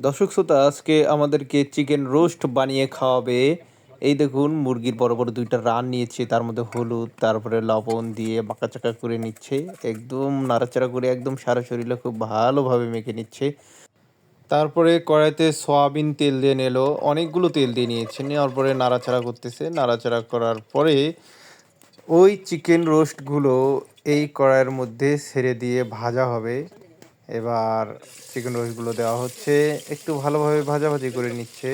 দর্শক শ্রোতা আজকে আমাদেরকে চিকেন রোস্ট বানিয়ে খাওয়াবে। এই দেখুন মুরগির বড় বড় দুইটা রান নিয়েছে, তার মধ্যে হলুদ তারপরে লবণ দিয়ে বাঁকাচাকা করে নিচ্ছে, একদম নাড়াচাড়া করে একদম সারা শরীরে খুব ভালোভাবে মেখে নিচ্ছে। তারপরে কড়াইতে সয়াবিন তেল দিয়ে নিল, অনেকগুলো তেল দিয়ে নিয়েছে, নেওয়ার পরে নাড়াচাড়া করতেছে। নাড়াচাড়া করার পরে ওই চিকেন রোস্টগুলো এই কড়াইয়ের মধ্যে ছেড়ে দিয়ে ভাজা হবে। এবার চিকেন রোস্টগুলো দেওয়া হচ্ছে, একটু ভালোভাবে ভাজাভাজি করে নিচ্ছে।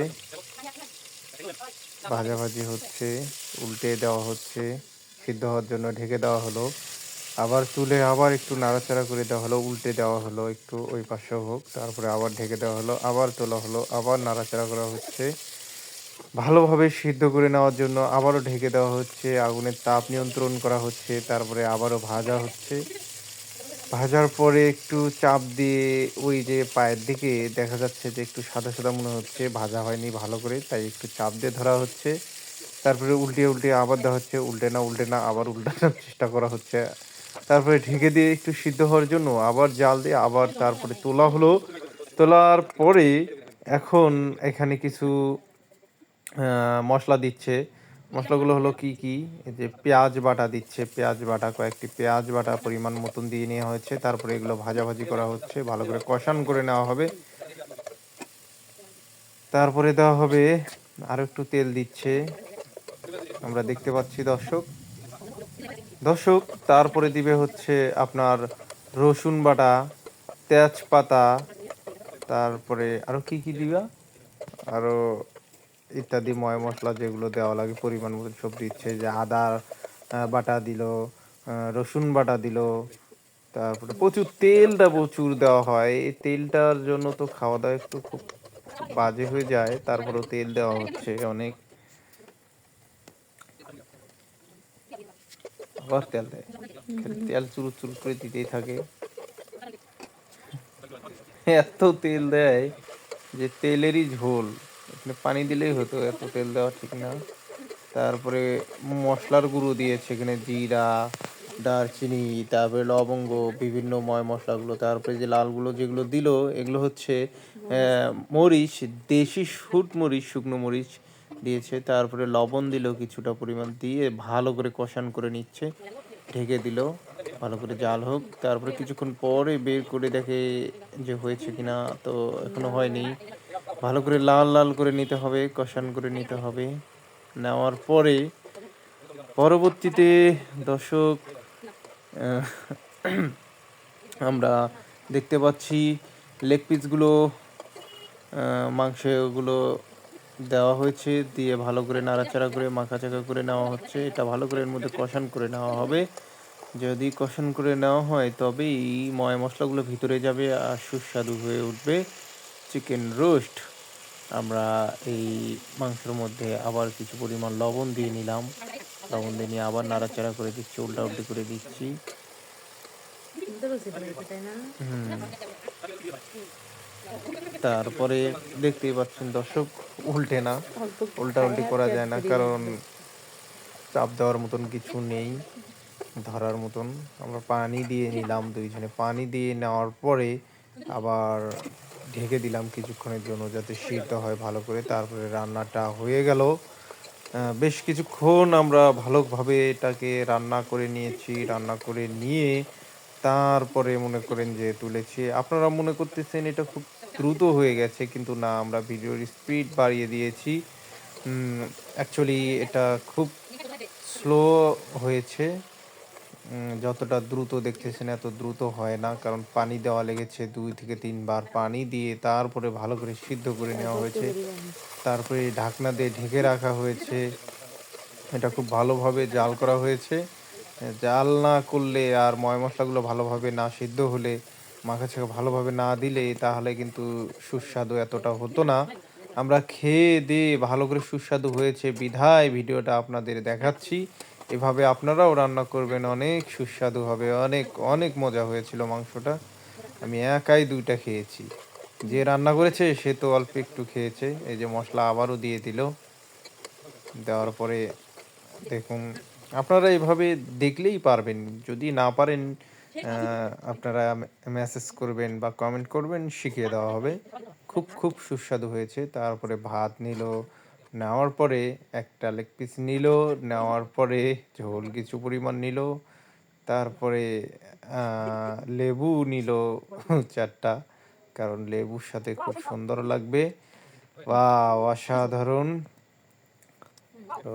ভাজাভাজি হচ্ছে, উল্টে দেওয়া হচ্ছে, সিদ্ধ হওয়ার জন্য ঢেকে দেওয়া হলো। আবার তুলে আবার একটু নাড়াচাড়া করে দেওয়া হলো, উল্টে দেওয়া হলো, একটু ওই পাশেও হোক, তারপরে আবার ঢেকে দেওয়া হলো, আবার তোলা হলো, আবার নাড়াচাড়া করা হচ্ছে। ভালোভাবে সিদ্ধ করে নেওয়ার জন্য আবারও ঢেকে দেওয়া হচ্ছে, আগুনের তাপ নিয়ন্ত্রণ করা হচ্ছে, তারপরে আবারও ভাজা হচ্ছে। ভাজার পরে একটু চাপ দিয়ে ওই যে পায়ের দিকে দেখা যাচ্ছে যে একটু সাদা সাদা মনে হচ্ছে, ভাজা হয়নি ভালো করে, তাই একটু চাপ দিয়ে ধরা হচ্ছে। তারপরে উল্টিয়ে উল্টিয়ে আবার দেওয়া হচ্ছে, উল্টে না আবার উল্টানোর চেষ্টা করা হচ্ছে। তারপরে ঢেকে দিয়ে একটু সিদ্ধ হওয়ার জন্য আবার জাল দিয়ে আবার তারপরে তোলা হলো। তোলার পরে এখন এখানে কিছু মসলা দিচ্ছে। মসলাগুলো হলো কি, কি? এই যে পেঁয়াজ বাটা দিচ্ছে, পেঁয়াজ বাটা কয়েকটি পেঁয়াজ বাটা পরিমাণ মতন দিয়ে নেওয়া হয়েছে। তারপরে এগুলো ভাজাভাজি করা হচ্ছে, ভালো করে কষান করে নেওয়া হবে। তারপরে দেওয়া হবে আরো একটু তেল দিচ্ছে, আমরা দেখতে পাচ্ছি দর্শক। দর্শক তারপরে দিবে হচ্ছে আপনার রসুন বাটা, তেজপাতা, তারপরে আরো কি, কি দিবা? আরো ইত্যাদি মশলা যেগুলো দেওয়া লাগে পরিমাণ মতো সব দিচ্ছে। যে আদা বাটা দিল, রসুন বাটা দিল, তারপরে প্রচুর তেলটা প্রচুর দেওয়া হয়। এই তেলটার জন্য তো খাওয়া দাওয়া একটু খুব বাজে হয়ে যায়, তারপরেও তেল দেওয়া হচ্ছে অনেক। আবার তেল দেয়, খালি তেল চুরুট চুরুট করে দিতেই থাকে। এত তেল দেয় যে তেলেরই ঝোল, এখানে পানি দিলেই হতো, এত তেল দেওয়া ঠিক না। তারপরে মশলার গুঁড়ো দিয়েছে এখানে, জিরা, দারচিনি, তারপরে লবঙ্গ, বিভিন্ন মশলাগুলো। তারপরে যে লালগুলো যেগুলো দিল এগুলো হচ্ছে মরিচ, দেশি শুট মরিচ, শুকনো মরিচ দিয়েছে। তারপরে লবণ দিল কিছুটা পরিমাণ, দিয়ে ভালো করে কষান করে নিচ্ছে, ঢেকে দিল ভালো করে জাল হোক। তারপরে কিছুক্ষণ পরে বের করে দেখে যে হয়েছে কিনা, তো এখনো হয়নি। ভালো করে লাল লাল করে নিতে হবে, কষান করে নিতে হবে। নেওয়ার পরে পরবর্তীতে দর্শক আহ, আমরা দেখতে পাচ্ছি লেগ পিসগুলো, মাংসগুলো দেওয়া হয়েছে, দিয়ে ভালো করে নাড়াচাড়া করে মাখাচাকা করে নেওয়া হচ্ছে। এটা ভালো করে এর মধ্যে কষান করে নেওয়া হবে। যদি কষান করে নেওয়া হয় তবেই মশলাগুলো ভিতরে যাবে আর সুস্বাদু হয়ে উঠবে চিকেন রোস্ট। আমরা এই মাংসের মধ্যে আবার কিছু পরিমাণ লবণ দিয়ে নিলাম, লবণ দিয়ে নিয়ে আবার নাড়াচাড়া করে দিচ্ছি, উল্টাউল্টি করে দিচ্ছি। হুম, তারপরে দেখতেই পাচ্ছেন দর্শক, উল্টে না, উল্টাউল্টি করা যায় না, কারণ চাপ দেওয়ার মতন কিছু নেই ধরার মতন। আমরা পানি দিয়ে নিলাম, দুইজনে পানি দিয়ে নেওয়ার পরে আবার ঢেকে দিলাম কিছুক্ষণের জন্য যাতে সিদ্ধ হয় ভালো করে। তারপরে রান্নাটা হয়ে গেল। বেশ কিছুক্ষণ আমরা ভালোভাবে এটাকে রান্না করে নিয়েছি। রান্না করে নিয়ে তারপরে মনে করেন যে তুলেছি। আপনারা মনে করতেছেন এটা খুব দ্রুত হয়ে গেছে, কিন্তু না, আমরা ভিডিওর স্পিড বাড়িয়ে দিয়েছি। অ্যাকচুয়ালি এটা খুব স্লো হয়েছে। যতটা দ্রুত দেখতেছেন এত দ্রুত হয় না, কারণ পানি দেওয়া লেগেছে ২ থেকে ৩ বার পানি দিয়ে, তারপরে ভালো করে সিদ্ধ করে নেওয়া হয়েছে। তারপরে ঢাকনা দিয়ে ঢেকে রাখা হয়েছে। এটা খুব ভালোভাবে জাল করা হয়েছে। জাল না করলে আর মশলাগুলো ভালোভাবে না সিদ্ধ হলে, মাখাছাকা ভালোভাবে না দিলে তাহলে কিন্তু সুস্বাদু এতটা হতো না। আমরা খেয়ে দিয়ে ভালো করে সুস্বাদু হয়েছে বিধায় ভিডিওটা আপনাদের দেখাচ্ছি। এভাবে আপনারাও রান্না করবেন, অনেক সুস্বাদু হবে, অনেক, অনেক মজা হয়েছিল মাংসটা। আমি একাই ২ টা খেয়েছি। যে রান্না করেছে সে তো অল্প একটু খেয়েছে। এই যে মসলা আবারও দিয়ে দিল। দেওয়ার পরে দেখুন, আপনারা এভাবে দেখলেই পারবেন। যদি না পারেন আপনারা মেসেজ করবেন বা কমেন্ট করবেন, শিখিয়ে দেওয়া হবে। খুব খুব সুস্বাদু হয়েছে। তারপরে ভাত নিল, নেওয়ার পরে একটা লেগ পিস নিল, নেওয়ার পরে ঝোল কিছু পরিমাণ নিল, তারপরে লেবু নিল ৪ টা, কারণ লেবুর সাথে খুব সুন্দর লাগবে। ওয়াও! অসাধারণ! তো